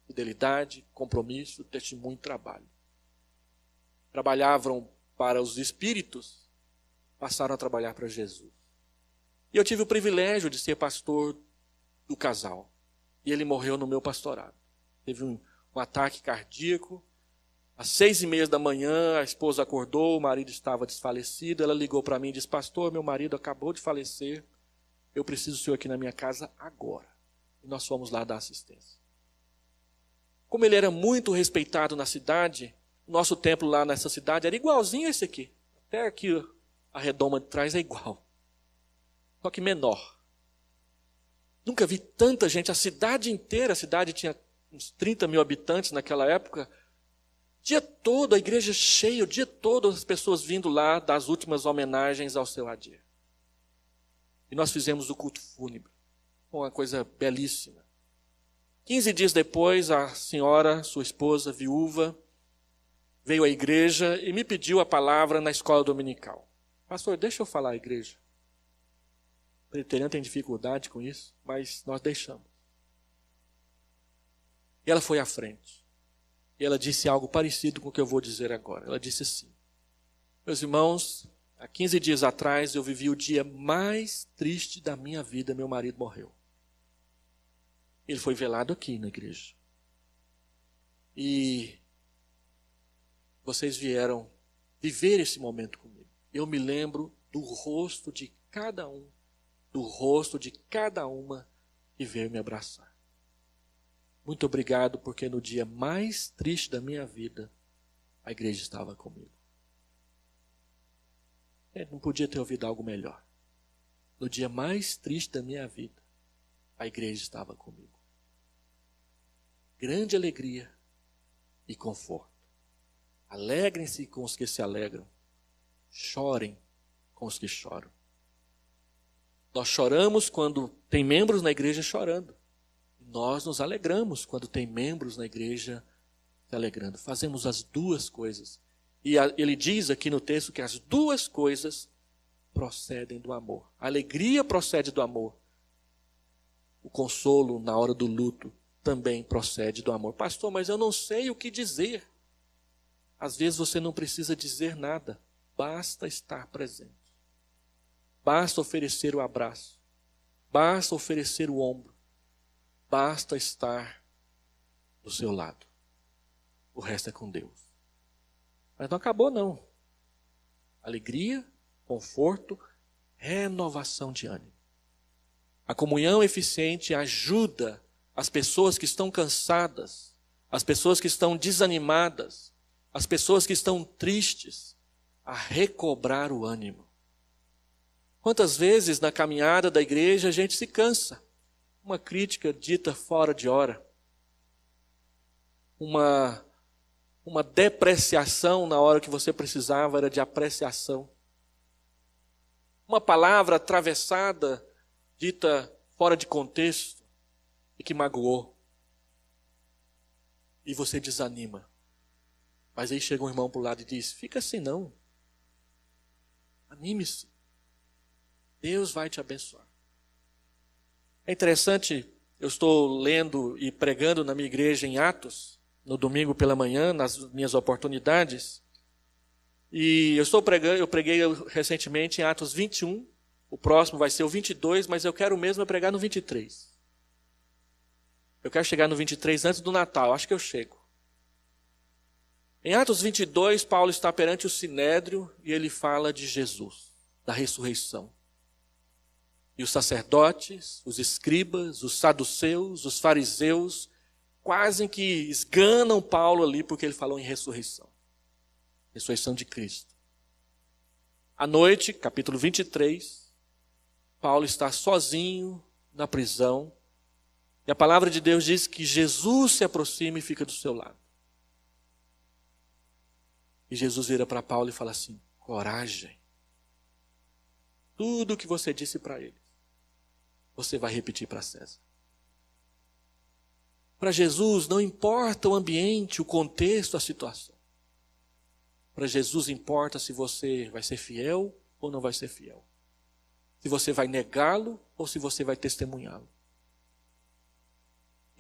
Fidelidade, compromisso, testemunho e trabalho. Trabalhavam para os espíritos, passaram a trabalhar para Jesus. E eu tive o privilégio de ser pastor do casal. E ele morreu no meu pastorado. Teve um ataque cardíaco. Às 6:30 da manhã, a esposa acordou, o marido estava desfalecido. Ela ligou para mim e disse: pastor, meu marido acabou de falecer. Eu preciso do senhor aqui na minha casa agora. E nós fomos lá dar assistência. Como ele era muito respeitado na cidade, nosso templo lá nessa cidade era igualzinho a esse aqui. Até aqui a redoma de trás é igual. Só que menor. Nunca vi tanta gente, a cidade inteira, a cidade tinha uns 30 mil habitantes naquela época. O dia todo, a igreja cheia, o dia todo as pessoas vindo lá das últimas homenagens ao seu Adir. E nós fizemos o culto fúnebre. Uma coisa belíssima. 15 dias depois, a senhora, sua esposa, viúva, veio à igreja e me pediu a palavra na escola dominical. Pastor, deixa eu falar à igreja. O presbiteriano tem dificuldade com isso, mas nós deixamos. E ela foi à frente. E ela disse algo parecido com o que eu vou dizer agora. Ela disse assim: meus irmãos, há 15 dias atrás eu vivi o dia mais triste da minha vida, meu marido morreu. Ele foi velado aqui na igreja. E vocês vieram viver esse momento comigo. Eu me lembro do rosto de cada um, do rosto de cada uma que veio me abraçar. Muito obrigado, porque no dia mais triste da minha vida, a igreja estava comigo. Não podia ter ouvido algo melhor. No dia mais triste da minha vida, a igreja estava comigo. Grande alegria e conforto. Alegrem-se com os que se alegram. Chorem com os que choram. Nós choramos quando tem membros na igreja chorando. Nós nos alegramos quando tem membros na igreja se alegrando. Fazemos as duas coisas. E ele diz aqui no texto que as duas coisas procedem do amor. A alegria procede do amor. O consolo na hora do luto também procede do amor. Pastor, mas eu não sei o que dizer. Às vezes você não precisa dizer nada. Basta estar presente. Basta oferecer o abraço. Basta oferecer o ombro. Basta estar do seu lado. O resto é com Deus. Mas não acabou, não. Alegria, conforto, renovação de ânimo. A comunhão eficiente ajuda as pessoas que estão cansadas, as pessoas que estão desanimadas, as pessoas que estão tristes, a recobrar o ânimo. Quantas vezes na caminhada da igreja a gente se cansa? Uma crítica dita fora de hora. Uma depreciação na hora que você precisava era de apreciação. Uma palavra atravessada, dita fora de contexto e que magoou. E você desanima. Mas aí chega um irmão para o lado e diz: fica assim não. Anime-se. Deus vai te abençoar. É interessante, eu estou lendo e pregando na minha igreja em Atos, no domingo pela manhã, nas minhas oportunidades. E eu preguei recentemente em Atos 21, o próximo vai ser o 22, mas eu quero mesmo pregar no 23. Eu quero chegar no 23 antes do Natal, acho que eu chego. Em Atos 22, Paulo está perante o Sinédrio e ele fala de Jesus, da ressurreição. E os sacerdotes, os escribas, os saduceus, os fariseus, quase que esganam Paulo ali porque ele falou em ressurreição. Ressurreição de Cristo. À noite, capítulo 23, Paulo está sozinho na prisão E a palavra de Deus diz que Jesus se aproxima e fica do seu lado. E Jesus vira para Paulo e fala assim: coragem. Tudo o que você disse para eles, você vai repetir para César. Para Jesus não importa o ambiente, o contexto, a situação. Para Jesus importa se você vai ser fiel ou não vai ser fiel. Se você vai negá-lo ou se você vai testemunhá-lo.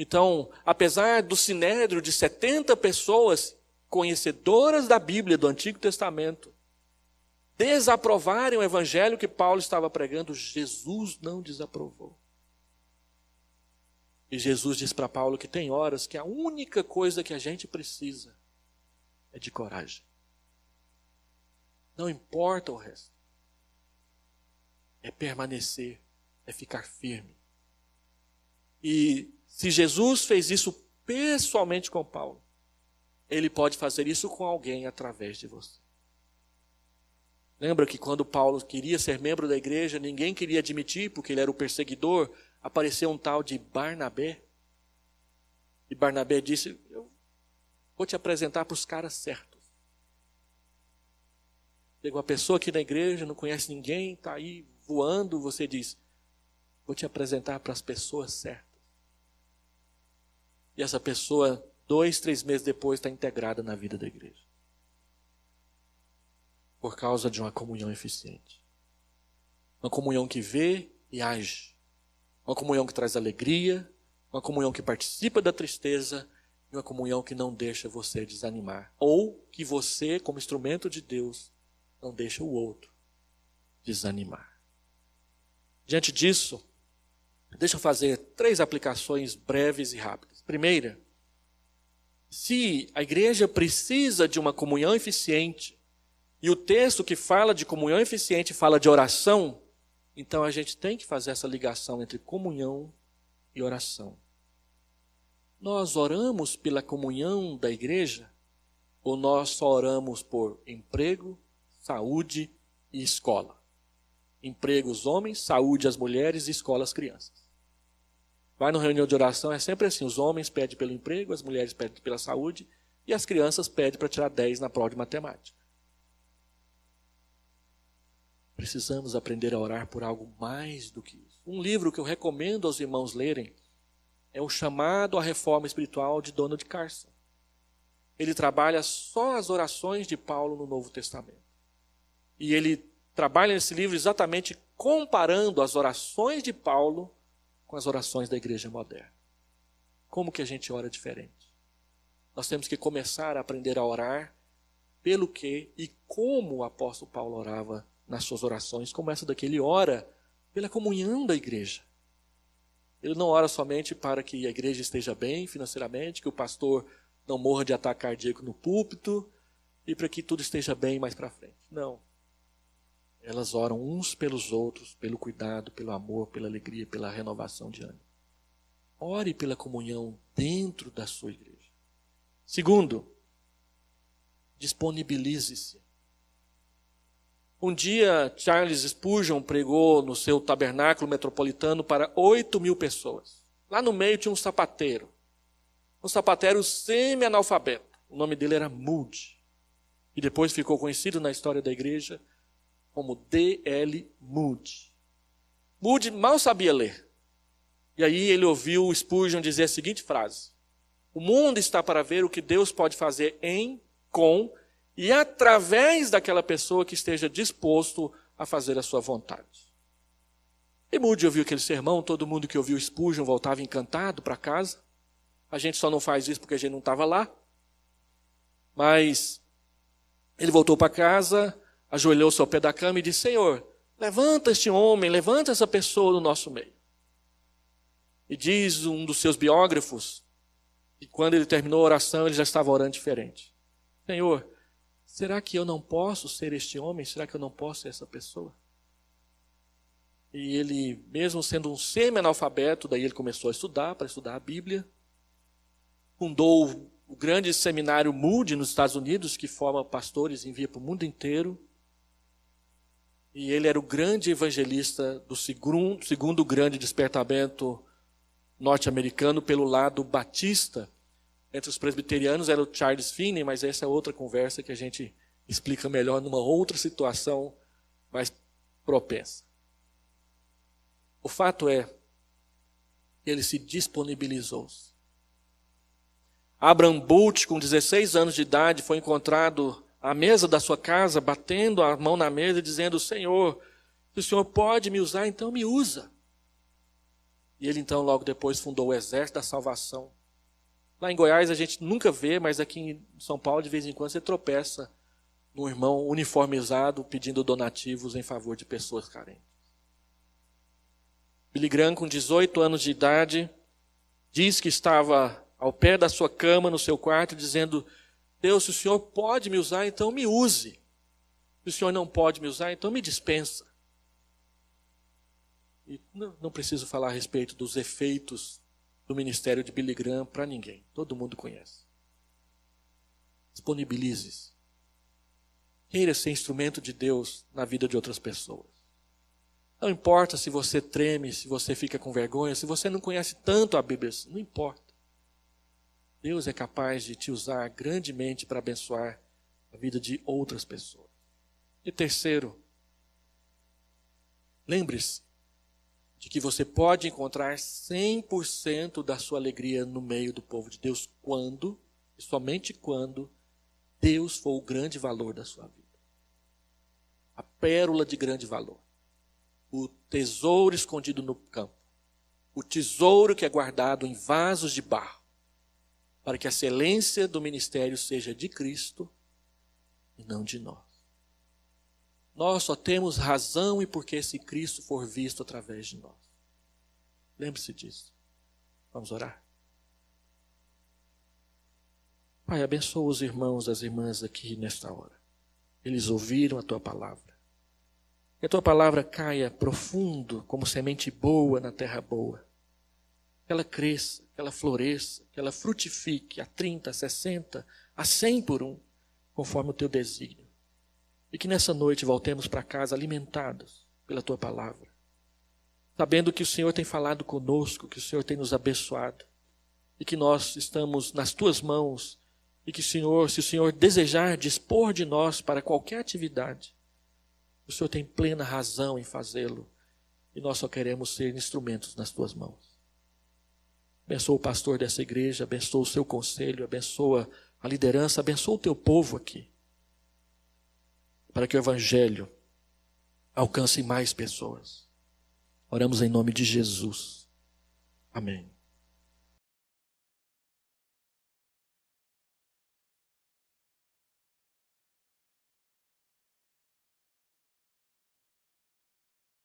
Então, apesar do sinédrio de 70 pessoas conhecedoras da Bíblia, do Antigo Testamento, desaprovarem o evangelho que Paulo estava pregando, Jesus não desaprovou. E Jesus diz para Paulo que tem horas que a única coisa que a gente precisa é de coragem. Não importa o resto. É permanecer, é ficar firme. E se Jesus fez isso pessoalmente com Paulo, ele pode fazer isso com alguém através de você. Lembra que quando Paulo queria ser membro da igreja, ninguém queria admitir, porque ele era o perseguidor, apareceu um tal de Barnabé. E Barnabé disse: eu vou te apresentar para os caras certos. Chega uma pessoa aqui na igreja, não conhece ninguém, está aí voando, você diz: vou te apresentar para as pessoas certas. E essa pessoa, 2, 3 meses depois, está integrada na vida da igreja. Por causa de uma comunhão eficiente. Uma comunhão que vê e age. Uma comunhão que traz alegria. Uma comunhão que participa da tristeza. E uma comunhão que não deixa você desanimar. Ou que você, como instrumento de Deus, não deixa o outro desanimar. Diante disso, deixa eu fazer 3 aplicações breves e rápidas. Primeira, se a igreja precisa de uma comunhão eficiente, e o texto que fala de comunhão eficiente fala de oração, então a gente tem que fazer essa ligação entre comunhão e oração. Nós oramos pela comunhão da igreja, ou nós só oramos por emprego, saúde e escola? Emprego os homens, saúde as mulheres e escola as crianças. Vai numa reunião de oração, é sempre assim: os homens pedem pelo emprego, as mulheres pedem pela saúde e as crianças pedem para tirar 10 na prova de matemática. Precisamos aprender a orar por algo mais do que isso. Um livro que eu recomendo aos irmãos lerem é o Chamado à Reforma Espiritual, de Donald Carson. Ele trabalha só as orações de Paulo no Novo Testamento. E ele trabalha nesse livro exatamente comparando as orações de Paulo com as orações da igreja moderna. Como que a gente ora diferente? Nós temos que começar a aprender a orar pelo que e como o apóstolo Paulo orava nas suas orações, como essa daqui. Ele ora pela comunhão da igreja. Ele não ora somente para que a igreja esteja bem financeiramente, que o pastor não morra de ataque cardíaco no púlpito e para que tudo esteja bem mais para frente. Não. Elas oram uns pelos outros, pelo cuidado, pelo amor, pela alegria, pela renovação de ânimo. Ore pela comunhão dentro da sua igreja. Segundo, disponibilize-se. Um dia, Charles Spurgeon pregou no seu tabernáculo metropolitano para 8.000 pessoas. Lá no meio tinha um sapateiro. Um sapateiro semi-analfabeto. O nome dele era Moody. E depois ficou conhecido na história da igreja como D.L. Moody. Moody mal sabia ler. E aí ele ouviu Spurgeon dizer a seguinte frase: o mundo está para ver o que Deus pode fazer em, com e através daquela pessoa que esteja disposto a fazer a sua vontade. E Moody ouviu aquele sermão, todo mundo que ouviu Spurgeon voltava encantado para casa. A gente só não faz isso porque a gente não estava lá. Mas ele voltou para casa, ajoelhou-se ao pé da cama e disse: Senhor, levanta este homem, levanta essa pessoa do nosso meio. E diz um dos seus biógrafos, que quando ele terminou a oração, ele já estava orando diferente. Senhor, será que eu não posso ser este homem? Será que eu não posso ser essa pessoa? E ele, mesmo sendo um semi-analfabeto, daí ele começou a estudar, para estudar a Bíblia. Fundou o grande seminário Moody nos Estados Unidos, que forma pastores e envia para o mundo inteiro. E ele era o grande evangelista do segundo grande despertamento norte-americano pelo lado batista. Entre os presbiterianos era o Charles Finney, mas essa é outra conversa que a gente explica melhor numa outra situação mais propensa. O fato é que ele se disponibilizou. Abraham Bult, com 16 anos de idade, foi encontrado à mesa da sua casa, batendo a mão na mesa e dizendo: Senhor, se o Senhor pode me usar, então me usa. E ele então logo depois fundou o Exército da Salvação. Lá em Goiás a gente nunca vê, mas aqui em São Paulo de vez em quando você tropeça num irmão uniformizado pedindo donativos em favor de pessoas carentes. Billy Graham, com 18 anos de idade, diz que estava ao pé da sua cama, no seu quarto, dizendo: Deus, se o Senhor pode me usar, então me use. Se o Senhor não pode me usar, então me dispensa. E não preciso falar a respeito dos efeitos do ministério de Billy Graham para ninguém. Todo mundo conhece. Disponibilize-se. Queira ser instrumento de Deus na vida de outras pessoas. Não importa se você treme, se você fica com vergonha, se você não conhece tanto a Bíblia, não importa. Deus é capaz de te usar grandemente para abençoar a vida de outras pessoas. E terceiro, lembre-se de que você pode encontrar 100% da sua alegria no meio do povo de Deus quando, e somente quando, Deus for o grande valor da sua vida. A pérola de grande valor. O tesouro escondido no campo. O tesouro que é guardado em vasos de barro. Para que a excelência do ministério seja de Cristo e não de nós. Nós só temos razão e porquê se Cristo for visto através de nós. Lembre-se disso. Vamos orar. Pai, abençoa os irmãos e as irmãs aqui nesta hora. Eles ouviram a Tua palavra. Que a Tua palavra caia profundo como semente boa na terra boa. Que ela cresça, que ela floresça, que ela frutifique a 30, a 60, a 100 por um, conforme o Teu desígnio. E que nessa noite voltemos para casa alimentados pela Tua palavra. Sabendo que o Senhor tem falado conosco, que o Senhor tem nos abençoado. E que nós estamos nas Tuas mãos. E que, Senhor, se o Senhor desejar dispor de nós para qualquer atividade, o Senhor tem plena razão em fazê-lo. E nós só queremos ser instrumentos nas Tuas mãos. Abençoa o pastor dessa igreja, abençoa o seu conselho, abençoa a liderança, abençoa o Teu povo aqui. Para que o Evangelho alcance mais pessoas. Oramos em nome de Jesus. Amém.